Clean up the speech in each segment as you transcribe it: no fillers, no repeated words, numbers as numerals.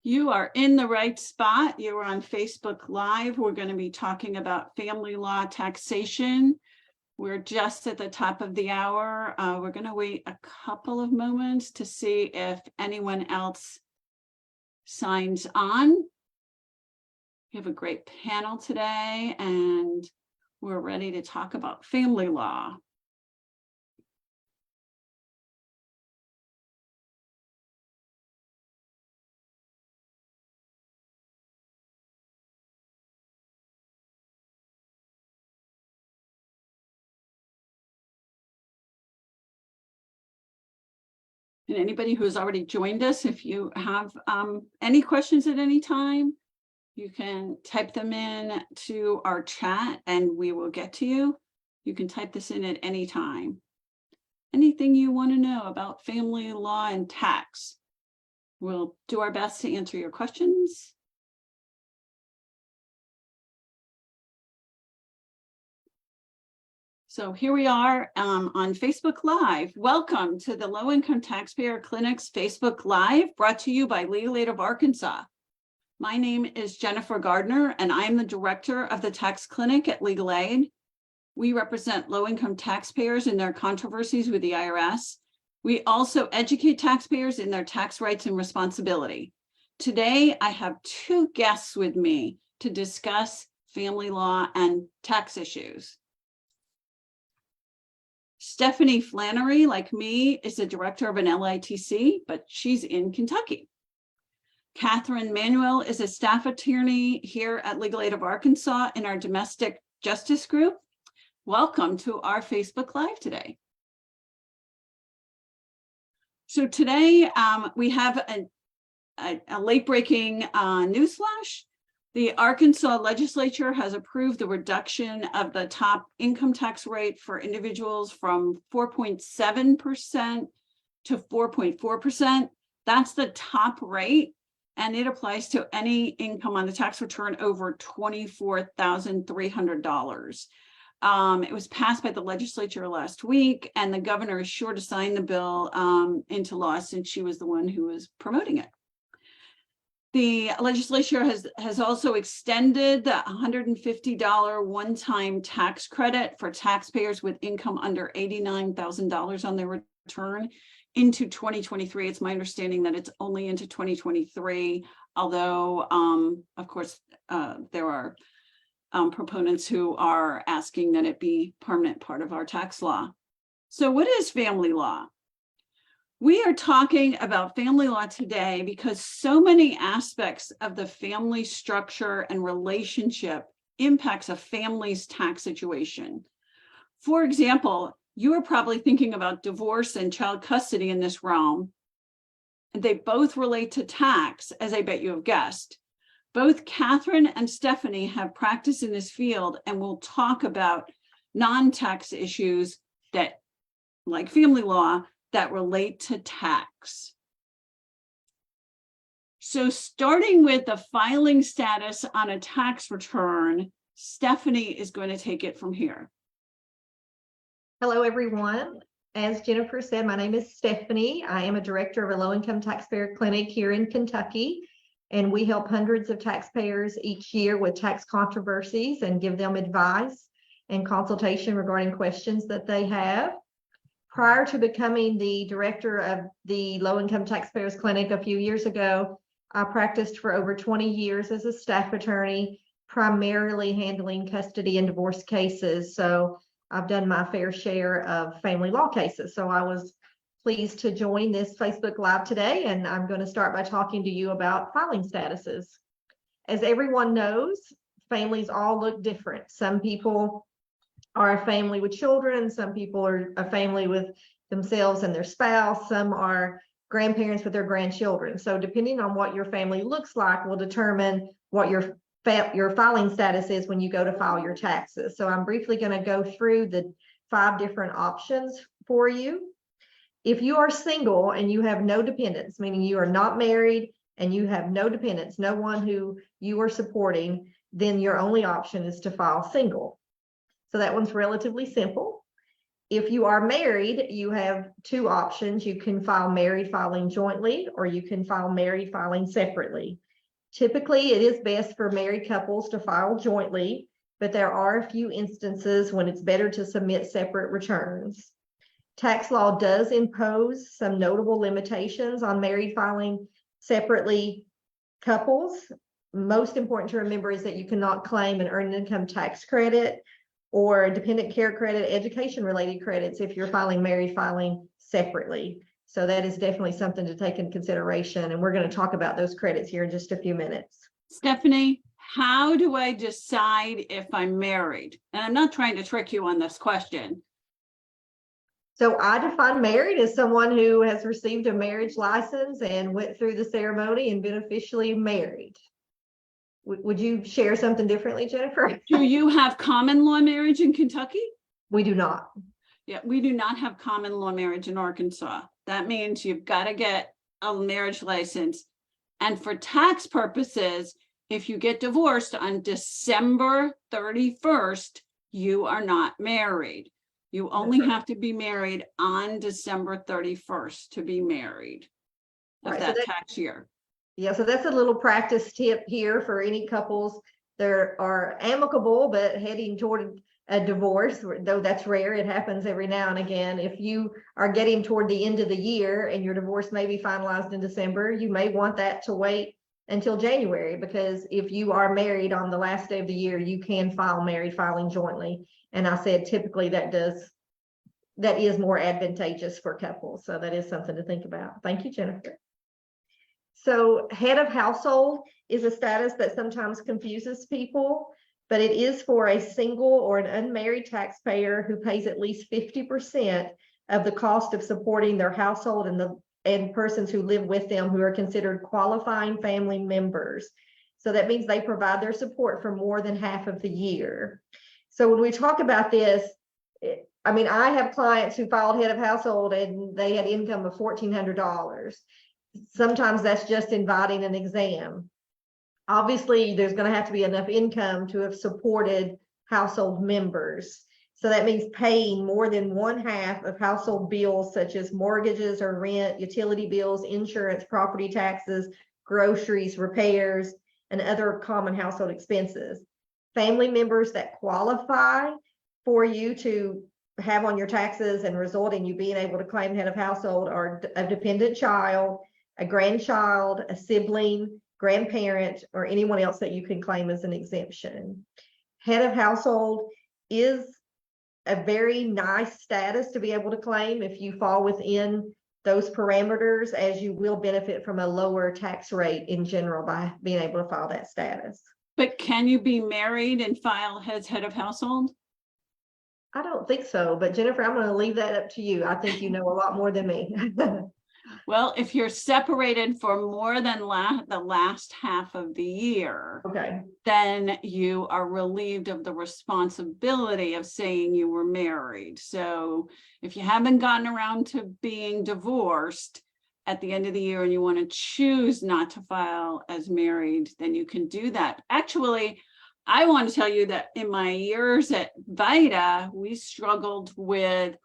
You are in the right spot. You are on Facebook Live. We're going to be talking about family law taxation. We're just at the top of the hour. We're going to wait a couple of moments to see if anyone else signs on. We have a great panel today, and we're ready to talk about family law. And anybody who's already joined us, if you have any questions at any time, you can type them in to our chat and we will get to you. You can type this in at any time. Anything you want to know about family law and tax. We'll do our best to answer your questions. So here we are on Facebook Live. Welcome to the Low Income Taxpayer Clinic's Facebook Live, brought to you by Legal Aid of Arkansas. My name is Jennifer Gardiner, and I'm the director of the Tax Clinic at Legal Aid. We represent low-income taxpayers in their controversies with the IRS. We also educate taxpayers in their tax rights and responsibility. Today, I have two guests with me to discuss family law and tax issues. Stephanie Flanary, like me, is the director of an LITC, but she's in Kentucky. Katharine Manuel is a staff attorney here at Legal Aid of Arkansas in our domestic justice group. Welcome to our Facebook Live today. So today we have a late-breaking newsflash. The Arkansas legislature has approved the reduction of the top income tax rate for individuals from 4.7% to 4.4%. That's the top rate, and it applies to any income on the tax return over $24,300. It was passed by the legislature last week, and the governor is sure to sign the bill into law since she was the one who was promoting it. The legislature has also extended the $150 one-time tax credit for taxpayers with income under $89,000 on their return into 2023. It's my understanding that it's only into 2023, although, of course, there are proponents who are asking that it be permanent part of our tax law. So what is family law? We are talking about family law today because so many aspects of the family structure and relationship impacts a family's tax situation. For example, you are probably thinking about divorce and child custody in this realm. They both relate to tax, as I bet you have guessed. Both Katharine and Stephanie have practiced in this field and will talk about non-tax issues that, like family law, that relate to tax. So starting with the filing status on a tax return, Stephanie is going to take it from here. Hello, everyone. As Jennifer said, my name is Stephanie. I am a director of a low-income taxpayer clinic here in Kentucky, and we help hundreds of taxpayers each year with tax controversies and give them advice and consultation regarding questions that they have. Prior to becoming the director of the Low-Income Taxpayers Clinic a few years ago, I practiced for over 20 years as a staff attorney, primarily handling custody and divorce cases. So I've done my fair share of family law cases. So I was pleased to join this Facebook Live today, and I'm going to start by talking to you about filing statuses. As everyone knows, families all look different. Some people are a family with children, some people are a family with themselves and their spouse, some are grandparents with their grandchildren. So depending on what your family looks like will determine what your filing status is when you go to file your taxes. So I'm briefly going to go through the 5 different options for you. If you are single and you have no dependents, meaning you are not married and you have no dependents, no one who you are supporting, then your only option is to file single. So that one's relatively simple. If you are married, you have two options. You can file married filing jointly, or you can file married filing separately. Typically, it is best for married couples to file jointly, but there are a few instances when it's better to submit separate returns. Tax law does impose some notable limitations on married filing separately couples. Most important to remember is that you cannot claim an earned income tax credit or dependent care credit, education related credits if you're filing married filing separately. So that is definitely something to take into consideration. And we're going to talk about those credits here in just a few minutes. Stephanie, how do I decide if I'm married? And I'm not trying to trick you on this question. So I define married as someone who has received a marriage license and went through the ceremony and been officially married. Would you share something differently, Jennifer? Do you have common law marriage in Kentucky? We do not. Yeah, we do not have common law marriage in Arkansas. That means you've got to get a marriage license. And for tax purposes, if you get divorced on December 31st, you are not married. You only have to be married on December 31st to be married of that tax year. Yeah, so that's a little practice tip here for any couples that are amicable but heading toward a divorce, though that's rare. It happens every now and again. If you are getting toward the end of the year and your divorce may be finalized in December, you may want that to wait until January, because if you are married on the last day of the year, you can file married filing jointly. And I said typically that is more advantageous for couples. So that is something to think about. Thank you, Jennifer. So head of household is a status that sometimes confuses people, but it is for a single or an unmarried taxpayer who pays at least 50% of the cost of supporting their household and persons who live with them who are considered qualifying family members. So that means they provide their support for more than half of the year. So when we talk about this, I mean, I have clients who filed head of household and they had income of $1,400. Sometimes that's just inviting an exam. Obviously, there's going to have to be enough income to have supported household members. So that means paying more than 1/2 of household bills, such as mortgages or rent, utility bills, insurance, property taxes, groceries, repairs, and other common household expenses. Family members that qualify for you to have on your taxes and result in you being able to claim head of household are a dependent child, a grandchild, a sibling, grandparent, or anyone else that you can claim as an exemption. Head of household is a very nice status to be able to claim if you fall within those parameters, as you will benefit from a lower tax rate in general by being able to file that status. But can you be married and file as head of household? I don't think so, but Jennifer, I'm going to leave that up to you. I think you know a lot more than me. Well, if you're separated for more than the last half of the year, Okay. then you are relieved of the responsibility of saying you were married. So if you haven't gotten around to being divorced at the end of the year and you want to choose not to file as married, then you can do that. Actually, I want to tell you that in my years at VITA, we struggled with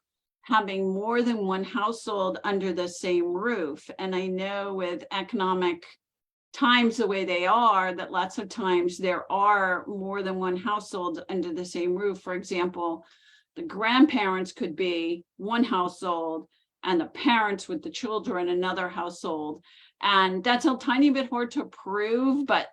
having more than one household under the same roof. And I know with economic times the way they are, that lots of times there are more than one household under the same roof. For example, the grandparents could be one household and the parents with the children another household. And that's a tiny bit hard to prove, but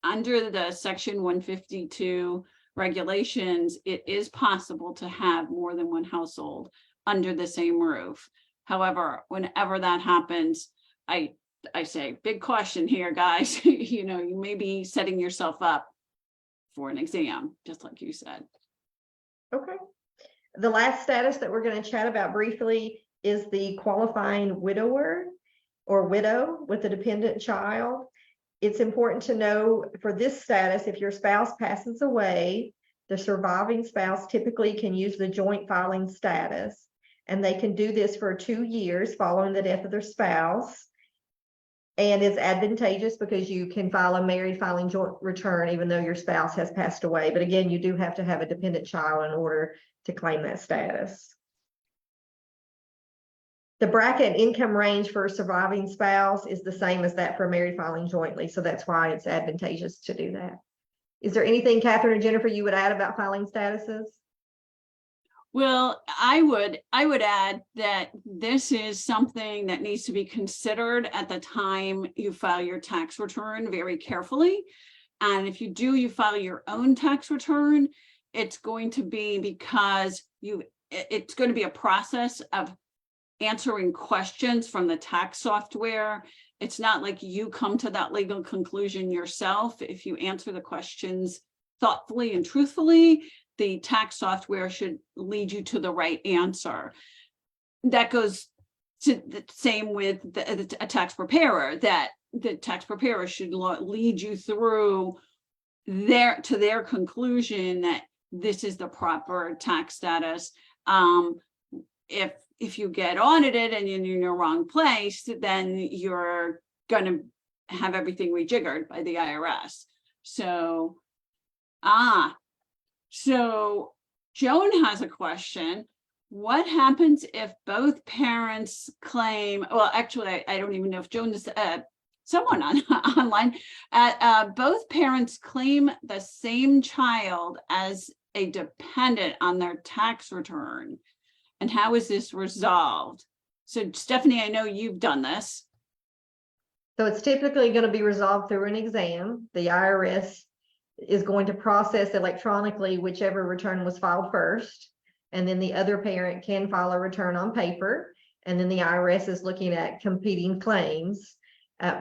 under the Section 152 regulations, it is possible to have more than one household under the same roof. However, whenever that happens, I say, big question here, guys. You know, you may be setting yourself up for an exam, just like you said. Okay. The last status that we're going to chat about briefly is the qualifying widower or widow with a dependent child. It's important to know for this status, if your spouse passes away, the surviving spouse typically can use the joint filing status, and they can do this for 2 years following the death of their spouse. And it's advantageous because you can file a married filing joint return even though your spouse has passed away. But again, you do have to have a dependent child in order to claim that status. The bracket income range for a surviving spouse is the same as that for married filing jointly. So that's why it's advantageous to do that. Is there anything, Katharine or Jennifer, you would add about filing statuses? Well, I would add that this is something that needs to be considered at the time you file your tax return very carefully. And if you do, you file your own tax return, it's going to be because it's going to be a process of answering questions from the tax software. It's not like you come to that legal conclusion yourself. If you answer the questions thoughtfully and truthfully, the tax software should lead you to the right answer. That goes to the same with a tax preparer, that the tax preparer should lead you through to their conclusion that this is the proper tax status. If you get audited and you're in the wrong place, then you're going to have everything rejiggered by the IRS. So Joan has a question. What happens if both parents claim, well, actually, I don't even know if Joan is someone online, both parents claim the same child as a dependent on their tax return. And how is this resolved? So Stephanie, I know you've done this. So it's typically going to be resolved through an exam. The IRS is going to process electronically whichever return was filed first. And then the other parent can file a return on paper. And then the IRS is looking at competing claims.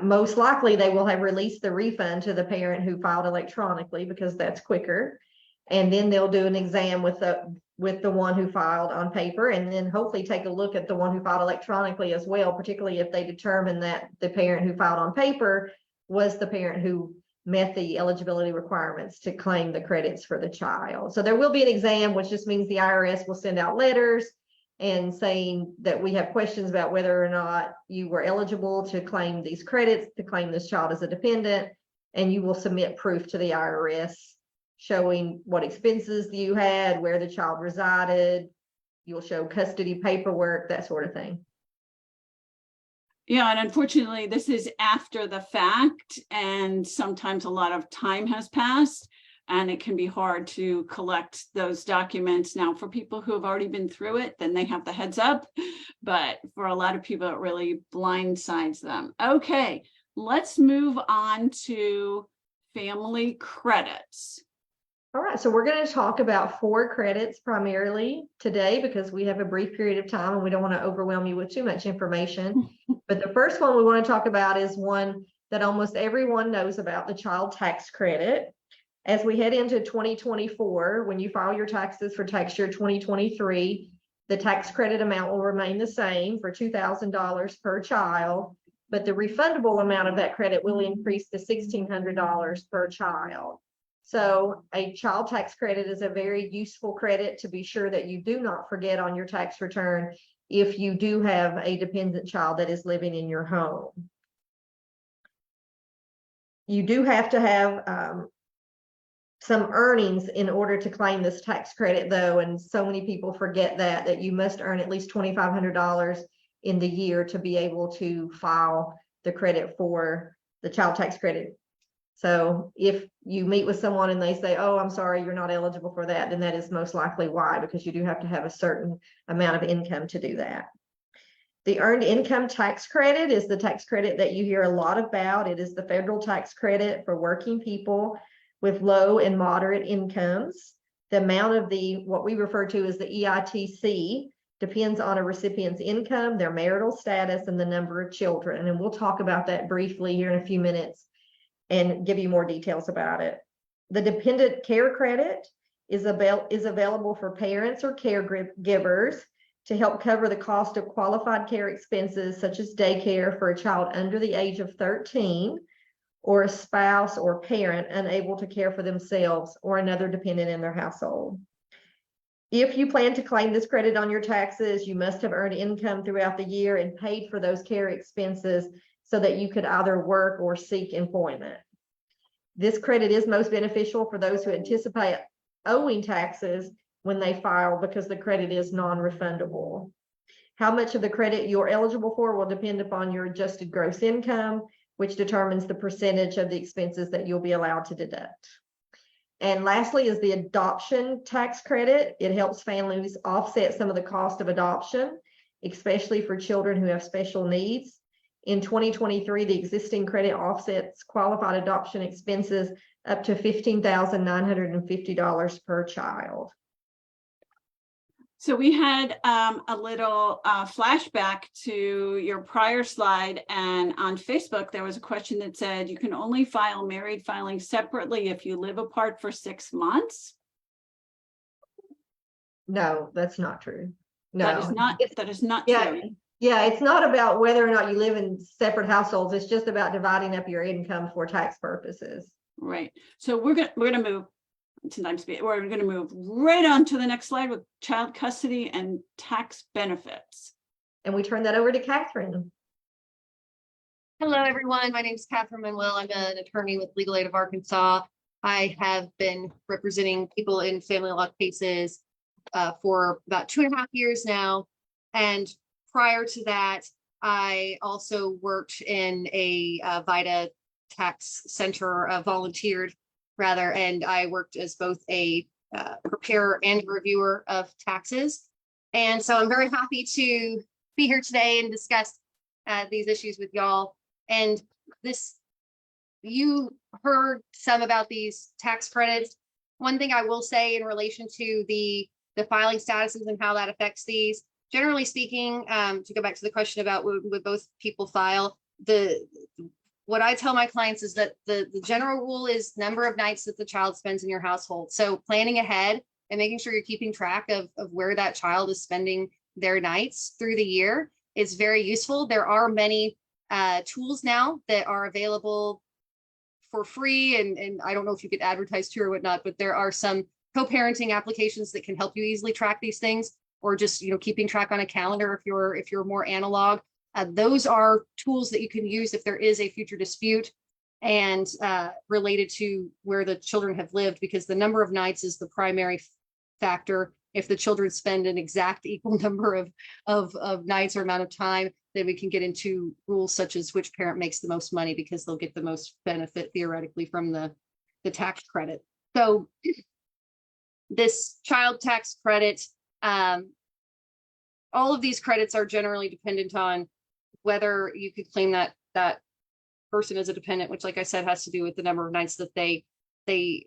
Most likely they will have released the refund to the parent who filed electronically because that's quicker. And then they'll do an exam with the one who filed on paper, and then hopefully take a look at the one who filed electronically as well, particularly if they determine that the parent who filed on paper was the parent who met the eligibility requirements to claim the credits for the child. So there will be an exam, which just means the IRS will send out letters and saying that we have questions about whether or not you were eligible to claim these credits, to claim this child as a dependent, and you will submit proof to the IRS showing what expenses you had, where the child resided. You'll show custody paperwork, that sort of thing. Yeah, and unfortunately, this is after the fact, and sometimes a lot of time has passed, and it can be hard to collect those documents. Now, for people who have already been through it, then they have the heads up, but for a lot of people, it really blindsides them. Okay, let's move on to family credits. All right, so we're going to talk about 4 credits primarily today because we have a brief period of time and we don't want to overwhelm you with too much information. But the first one we want to talk about is one that almost everyone knows about, the child tax credit. As we head into 2024, when you file your taxes for tax year 2023, the tax credit amount will remain the same for $2,000 per child, but the refundable amount of that credit will increase to $1,600 per child. So a child tax credit is a very useful credit to be sure that you do not forget on your tax return if you do have a dependent child that is living in your home. You do have to have some earnings in order to claim this tax credit, though, and so many people forget that you must earn at least $2,500 in the year to be able to file the credit for the child tax credit. So if you meet with someone and they say, oh, I'm sorry, you're not eligible for that, then that is most likely why, because you do have to have a certain amount of income to do that. The earned income tax credit is the tax credit that you hear a lot about. It is the federal tax credit for working people with low and moderate incomes. The amount of what we refer to as the EITC depends on a recipient's income, their marital status, and the number of children. And we'll talk about that briefly here in a few minutes and give you more details about it. The dependent care credit is available for parents or caregivers to help cover the cost of qualified care expenses such as daycare for a child under the age of 13, or a spouse or parent unable to care for themselves or another dependent in their household. If you plan to claim this credit on your taxes, you must have earned income throughout the year and paid for those care expenses so that you could either work or seek employment. This credit is most beneficial for those who anticipate owing taxes when they file because the credit is non-refundable. How much of the credit you're eligible for will depend upon your adjusted gross income, which determines the percentage of the expenses that you'll be allowed to deduct. And lastly is the adoption tax credit. It helps families offset some of the cost of adoption, especially for children who have special needs. In 2023, the existing credit offsets qualified adoption expenses up to $15,950 per child. So we had a little flashback to your prior slide, and on Facebook, there was a question that said you can only file married filing separately if you live apart for 6 months. No, that's not true. No, that is not yeah, true. Yeah, it's not about whether or not you live in separate households. It's just about dividing up your income for tax purposes. Right. So we're gonna move. Sometimes we're going to move right on to the next slide with child custody and tax benefits. And we turn that over to Katharine. Hello, everyone. My name is Katharine Manuel. I'm an attorney with Legal Aid of Arkansas. I have been representing people in family law cases for about 2.5 years now. And prior to that, I also worked in a VITA tax center, volunteered rather, and I worked as both a preparer and reviewer of taxes. And so I'm very happy to be here today and discuss these issues with y'all. And you heard some about these tax credits. One thing I will say in relation to the filing statuses and how that affects these, generally speaking, to go back to the question about would both people file, what I tell my clients is that the general rule is number of nights that the child spends in your household. So planning ahead and making sure you're keeping track of where that child is spending their nights through the year is very useful. There are many tools now that are available for free, and I don't know if you get advertised to or whatnot, but there are some co-parenting applications that can help you easily track these things, or just keeping track on a calendar if you're more analog. Those are tools that you can use if there is a future dispute and related to where the children have lived, because the number of nights is the primary factor. If the children spend an exact equal number of nights or amount of time, then we can get into rules such as which parent makes the most money, because they'll get the most benefit theoretically from the tax credit. So this child tax credit, all of these credits are generally dependent on whether you could claim that person as a dependent, which, like I said, has to do with the number of nights that they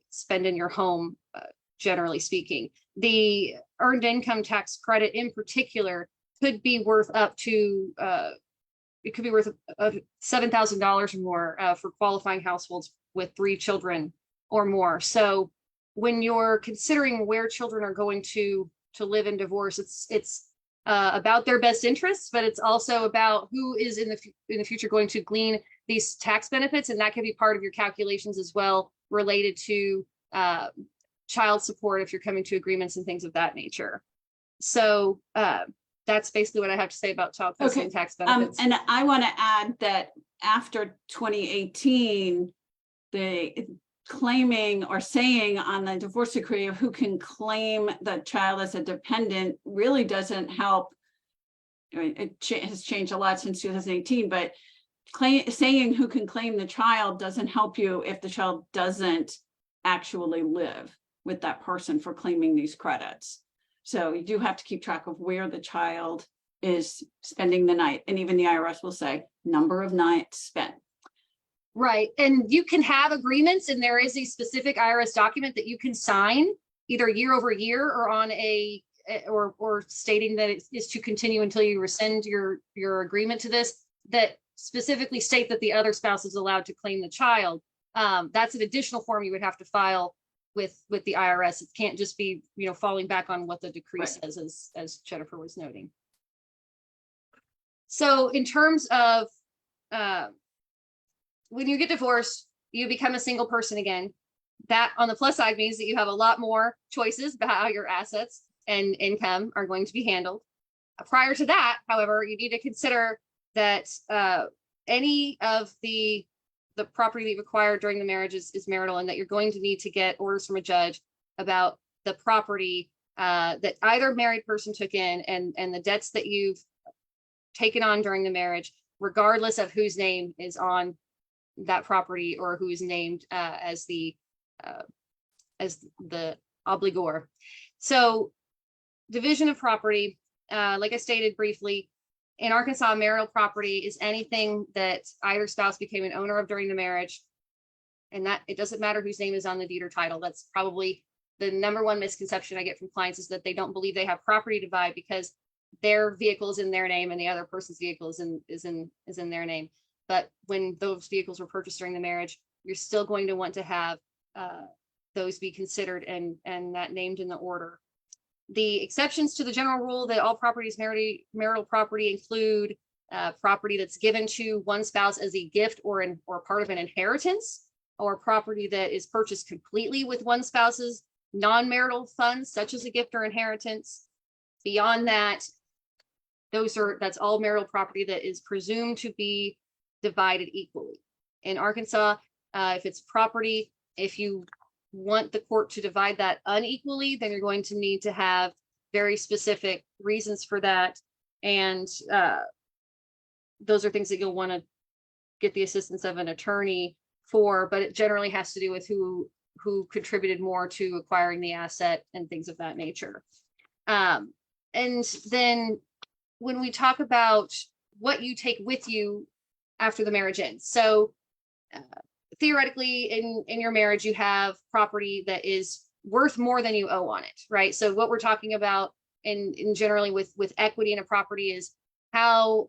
spend in your home, generally speaking. The earned income tax credit in particular could be worth up to, it could be worth $7,000 or more for qualifying households with 3 children or more. So when you're considering where children are going to live in divorce, it's about their best interests, but it's also about who is in the future going to glean these tax benefits, and that can be part of your calculations as well, related to child support if you're coming to agreements and things of that nature. So that's basically what I have to say about child custody and tax benefits. And I want to add that after 2018, the claiming or saying on the divorce decree of who can claim the child as a dependent really doesn't help. I mean, it has changed a lot since 2018, but saying who can claim the child doesn't help you if the child doesn't actually live with that person for claiming these credits. So you do have to keep track of where the child is spending the night. And even the IRS will say number of nights spent. Right. And you can have agreements, and there is a specific IRS document that you can sign either year over year or on or stating that it is to continue until you rescind your agreement to this, that specifically state that the other spouse is allowed to claim the child. That's an additional form you would have to file with the IRS. It can't just be, falling back on what the decree says, as Jennifer was noting. So in terms of when you get divorced, you become a single person again. That, on the plus side, means that you have a lot more choices about how your assets and income are going to be handled. Prior to that, however, you need to consider that any of the property that you've acquired during the marriage is marital, and that you're going to need to get orders from a judge about the property that either married person took in, and the debts that you've taken on during the marriage, regardless of whose name is on that property or who is named as the obligor. So division of property, like I stated briefly, in Arkansas, marital property is anything that either spouse became an owner of during the marriage. And that it doesn't matter whose name is on the deed or title. That's probably the number one misconception I get from clients, is that they don't believe they have property to divide because their vehicle is in their name and the other person's vehicle is in their name. But when those vehicles were purchased during the marriage, you're still going to want to have those be considered and that named in the order. The exceptions to the general rule that all property is marital property include property that's given to one spouse as a gift or part of an inheritance, or property that is purchased completely with one spouse's non-marital funds, such as a gift or inheritance. Beyond that, that's all marital property that is presumed to be divided equally. In Arkansas, if it's property, if you want the court to divide that unequally, then you're going to need to have very specific reasons for that. And those are things that you'll want to get the assistance of an attorney for, but it generally has to do with who contributed more to acquiring the asset and things of that nature. And then when we talk about what you take with you after the marriage ends. So theoretically, in your marriage, you have property that is worth more than you owe on it, right? So what we're talking about in generally with equity in a property is how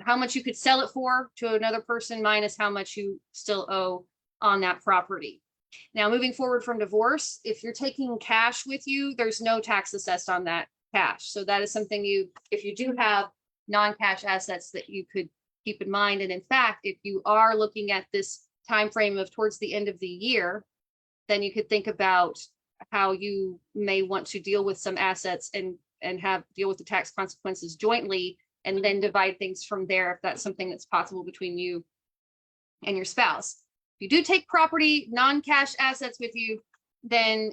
much you could sell it for to another person minus how much you still owe on that property. Now, moving forward from divorce, if you're taking cash with you, there's no tax assessed on that cash. So that is something if you do have non-cash assets, that you could keep in mind. And in fact, if you are looking at this time frame of towards the end of the year, then you could think about how you may want to deal with some assets and deal with the tax consequences jointly, and then divide things from there if that's something that's possible between you and your spouse. If you do take property, non-cash assets with you, then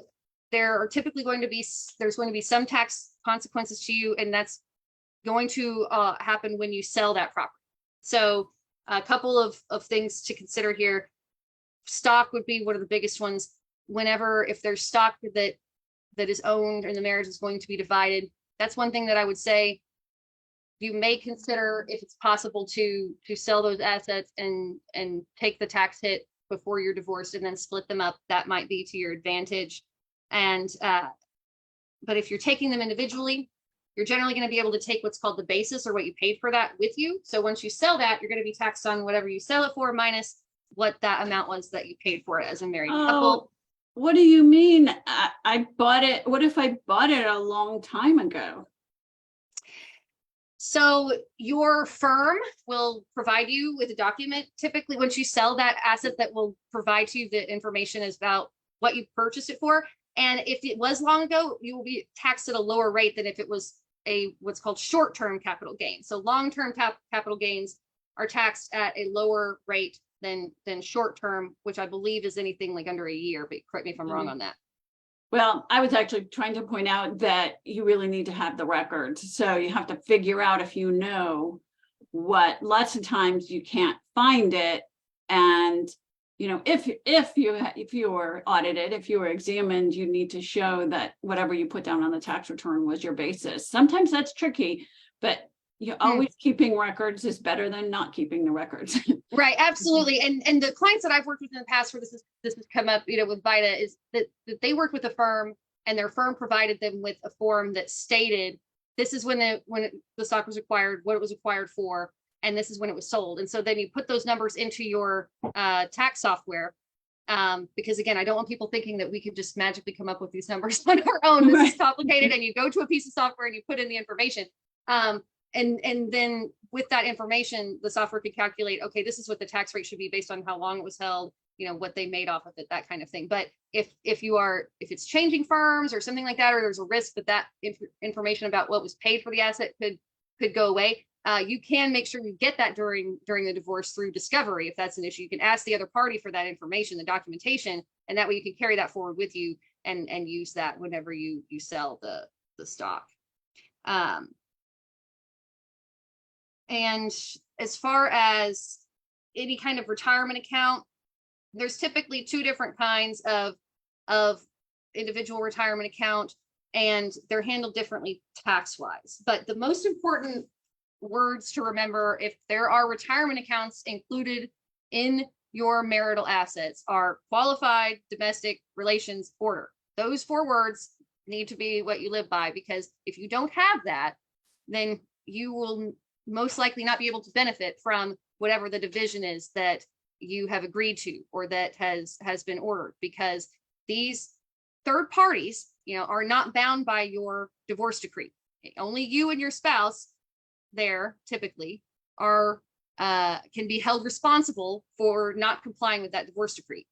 there's going to be some tax consequences to you, and that's going to happen when you sell that property. So a couple of things to consider here. Stock would be one of the biggest ones. If there's stock that is owned and the marriage is going to be divided, that's one thing that I would say you may consider, if it's possible to sell those assets and take the tax hit before you're divorced and then split them up. That might be to your advantage. And but if you're taking them individually, you're generally going to be able to take what's called the basis, or what you paid for that, with you. So once you sell that, you're going to be taxed on whatever you sell it for minus what that amount was that you paid for it as a married couple. What do you mean? I bought it. What if I bought it a long time ago? So your firm will provide you with a document, typically once you sell that asset, that will provide to you the information about what you purchased it for. And if it was long ago, you will be taxed at a lower rate than if it was what's called short-term capital gain. So long-term capital gains are taxed at a lower rate than short-term, which I believe is anything like under a year, but correct me if I'm wrong on that. Well, I was actually trying to point out that you really need to have the records. So you have to figure out if you know what, lots of times you can't find it. And, if you were audited, if you were examined, you need to show that whatever you put down on the tax return was your basis. Sometimes that's tricky, but always keeping records is better than not keeping the records. Right, absolutely. And the clients that I've worked with in the past where this has come up, with VITA, is that they worked with a firm and their firm provided them with a form that stated this is when the stock was acquired, what it was acquired for, and this is when it was sold. And so then you put those numbers into your tax software. Because again, I don't want people thinking that we can just magically come up with these numbers on our own. This is complicated. And you go to a piece of software and you put in the information. And then with that information, the software could calculate, okay, this is what the tax rate should be based on how long it was held, what they made off of it, that kind of thing. But if it's changing firms or something like that, or there's a risk that information about what was paid for the asset could go away, you can make sure you get that during the divorce through discovery. If that's an issue, you can ask the other party for that information, the documentation, and that way you can carry that forward with you and use that whenever you sell the stock. And as far as any kind of retirement account, there's typically two different kinds of individual retirement account, and they're handled differently tax-wise. But the most important words to remember, if there are retirement accounts included in your marital assets, are qualified domestic relations order. Those 4 words need to be what you live by, because if you don't have that, then you will most likely not be able to benefit from whatever the division is that you have agreed to or that has been ordered, because these third parties, are not bound by your divorce decree. Only you and your spouse there typically are can be held responsible for not complying with that divorce decree.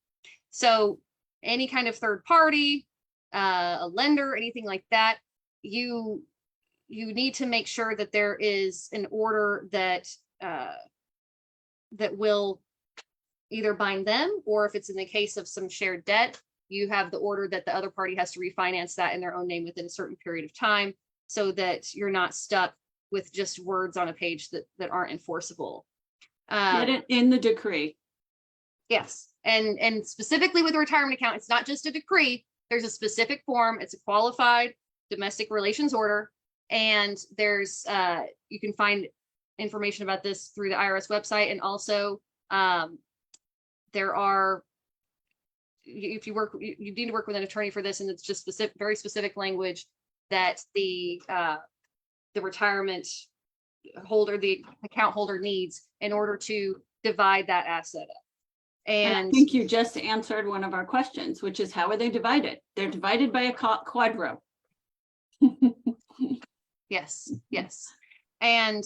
So any kind of third party, a lender, anything like that, you need to make sure that there is an order that that will either bind them, or if it's in the case of some shared debt, you have the order that the other party has to refinance that in their own name within a certain period of time, so that you're not stuck with just words on a page that aren't enforceable. Get it in the decree. Yes, and specifically with a retirement account, it's not just a decree. There's a specific form. It's a qualified domestic relations order, and there's you can find information about this through the IRS website, and also there are, if you need to work with an attorney for this, and it's just very specific language that the retirement holder, the account holder, needs in order to divide that asset up. And I think you just answered one of our questions, which is, how are they divided? They're divided by a quadro. Yes. And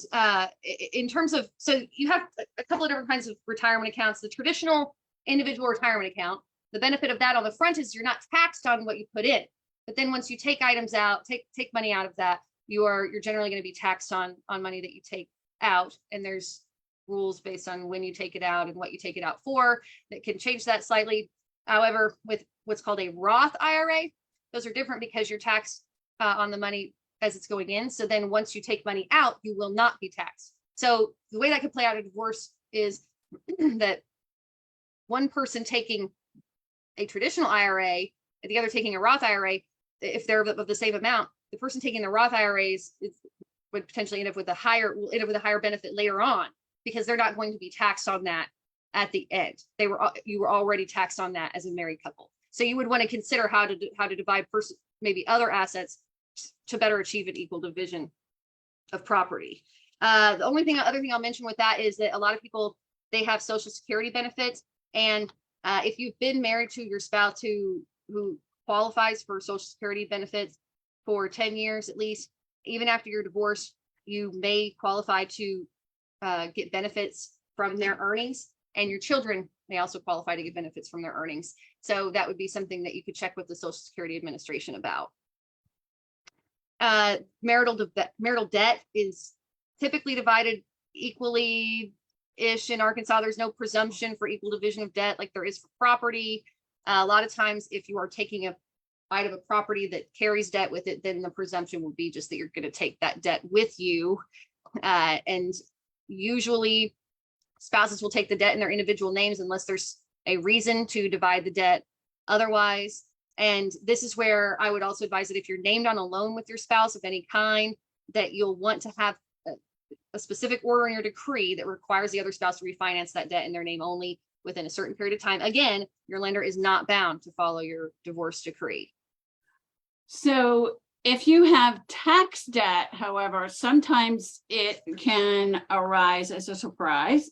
in terms of, so you have a couple of different kinds of retirement accounts. The traditional individual retirement account, the benefit of that on the front is you're not taxed on what you put in. But then once you take items out, take money out of that, you're generally going to be taxed on money that you take out. And there's rules based on when you take it out and what you take it out for that can change that slightly. However, with what's called a Roth IRA, those are different because you're taxed on the money as it's going in. So then once you take money out, you will not be taxed. So the way that could play out a divorce is that one person taking a traditional IRA and the other taking a Roth IRA, if they're of the same amount, the person taking the Roth IRAs would potentially end up with a higher benefit later on, because they're not going to be taxed on that at the end. You were already taxed on that as a married couple. So you would want to consider how to divide maybe other assets to better achieve an equal division of property. The other thing I'll mention with that is that a lot of people, they have Social Security benefits, and if you've been married to your spouse who qualifies for Social Security benefits for 10 years at least, even after your divorce, you may qualify to get benefits from their earnings, and your children may also qualify to get benefits from their earnings. So that would be something that you could check with the Social Security Administration about. Marital debt is typically divided equally-ish in Arkansas. There's no presumption for equal division of debt like there is for property. A lot of times, if you are taking a bite of a property that carries debt with it, then the presumption would be just that you're going to take that debt with you. And usually spouses will take the debt in their individual names unless there's a reason to divide the debt otherwise. And this is where I would also advise that if you're named on a loan with your spouse of any kind, that you'll want to have a specific order in your decree that requires the other spouse to refinance that debt in their name only within a certain period of time. Again, your lender is not bound to follow your divorce decree. So if you have tax debt, however, sometimes it can arise as a surprise.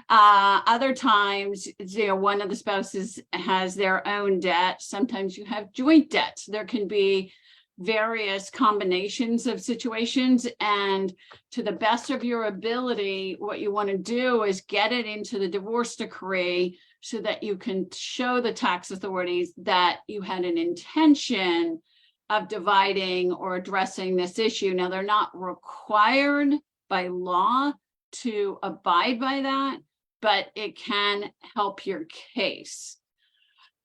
Other times, one of the spouses has their own debt. Sometimes you have joint debts. There can be various combinations of situations, and to the best of your ability, what you want to do is get it into the divorce decree so that you can show the tax authorities that you had an intention of dividing or addressing this issue. Now, they're not required by law to abide by that, but it can help your case.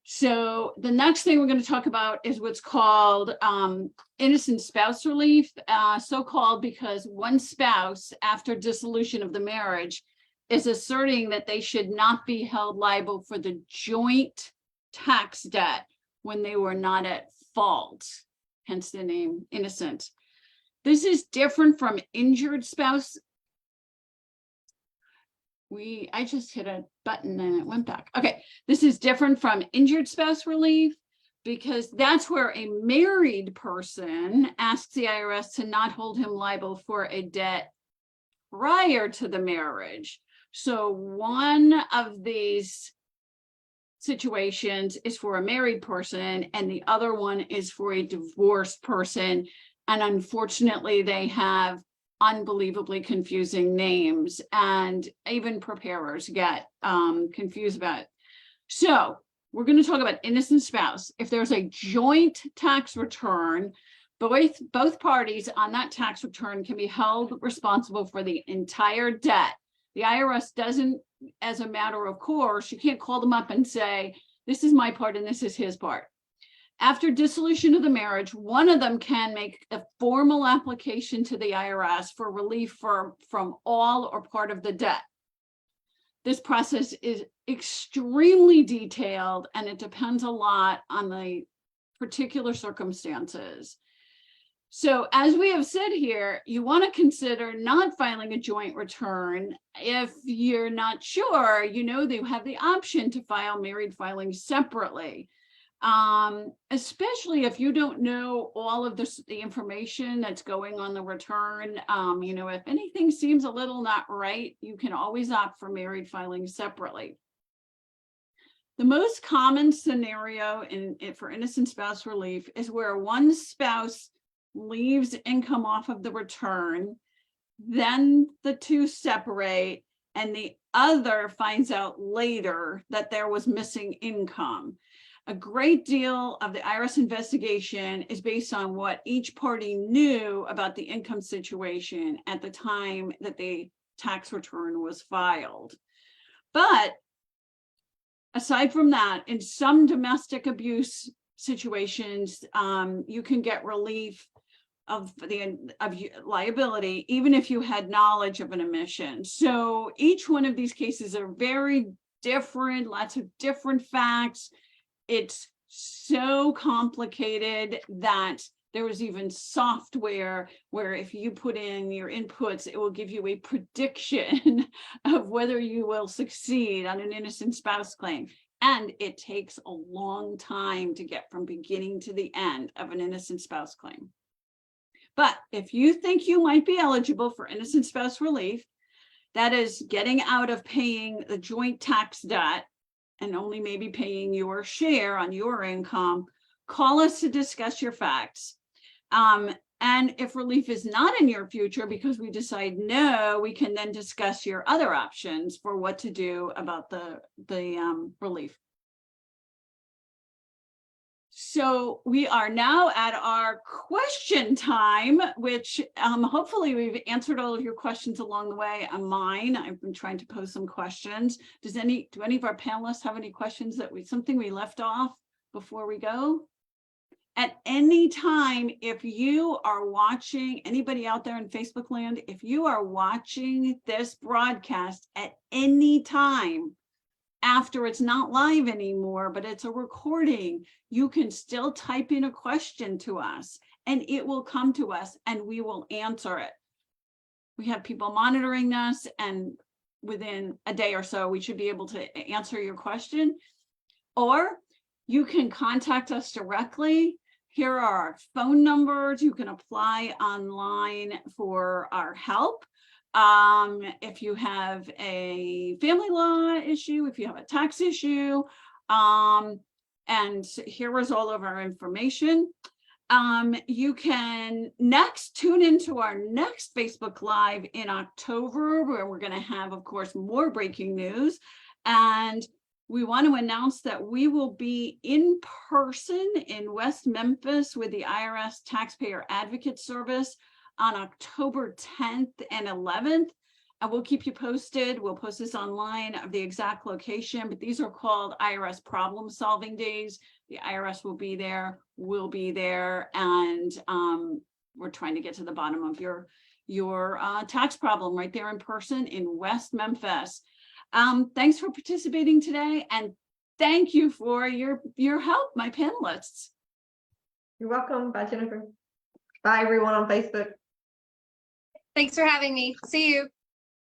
So the next thing we're going to talk about is what's called innocent spouse relief, so-called because one spouse, after dissolution of the marriage, is asserting that they should not be held liable for the joint tax debt when they were not at fault, hence the name innocent. This is different from injured spouse. I just hit a button and it went back. Okay, this is different from injured spouse relief because that's where a married person asks the IRS to not hold him liable for a debt prior to the marriage. So one of these situations is for a married person and the other one is for a divorced person. And unfortunately, they have unbelievably confusing names and even preparers get confused about it. So we're going to talk about innocent spouse. If there's a joint tax return, both parties on that tax return can be held responsible for the entire debt. The IRS doesn't, as a matter of course, you can't call them up and say, this is my part and this is his part. After dissolution of the marriage, one of them can make a formal application to the IRS for relief from all or part of the debt. This process is extremely detailed and it depends a lot on the particular circumstances. So as we have said here, you want to consider not filing a joint return. If you're not sure, they have the option to file married filings separately. Especially if you don't know all of the information that's going on the return. If anything seems a little not right, you can always opt for married filing separately. The most common scenario for innocent spouse relief is where one spouse leaves income off of the return, then the two separate, and the other finds out later that there was missing income. A great deal of the IRS investigation is based on what each party knew about the income situation at the time that the tax return was filed. But aside from that, in some domestic abuse situations, you can get relief of liability, even if you had knowledge of an omission. So each one of these cases are very different, lots of different facts. It's so complicated that there was even software where if you put in your inputs, it will give you a prediction of whether you will succeed on an innocent spouse claim. And it takes a long time to get from beginning to the end of an innocent spouse claim. But if you think you might be eligible for innocent spouse relief, that is getting out of paying the joint tax debt and only maybe paying your share on your income, call us to discuss your facts. And if relief is not in your future because we decide no, we can then discuss your other options for what to do about the relief. So we are now at our question time, which hopefully we've answered all of your questions along the way. On mine, I've been trying to pose some questions. Do any of our panelists have any questions something we left off before we go? At any time, if you are watching, anybody out there in Facebook land, if you are watching this broadcast at any time, after it's not live anymore, but it's a recording, you can still type in a question to us and it will come to us and we will answer it. We have people monitoring this and within a day or so, we should be able to answer your question. Or you can contact us directly. Here are our phone numbers. You can apply online for our help. If you have a family law issue, if you have a tax issue, and here is all of our information. You can tune into our next Facebook Live in October, where we're going to have, of course, more breaking news. And we want to announce that we will be in person in West Memphis with the IRS Taxpayer Advocate Service on October 10th and 11th. I will keep you posted. We'll post this online of the exact location, but these are called IRS problem solving days. The IRS will be there, we'll be there, and we're trying to get to the bottom of your tax problem right there in person in West Memphis. Thanks for participating today, and thank you for your help, my panelists. You're welcome. Bye, Jennifer. Bye, everyone on Facebook. Thanks for having me. See you.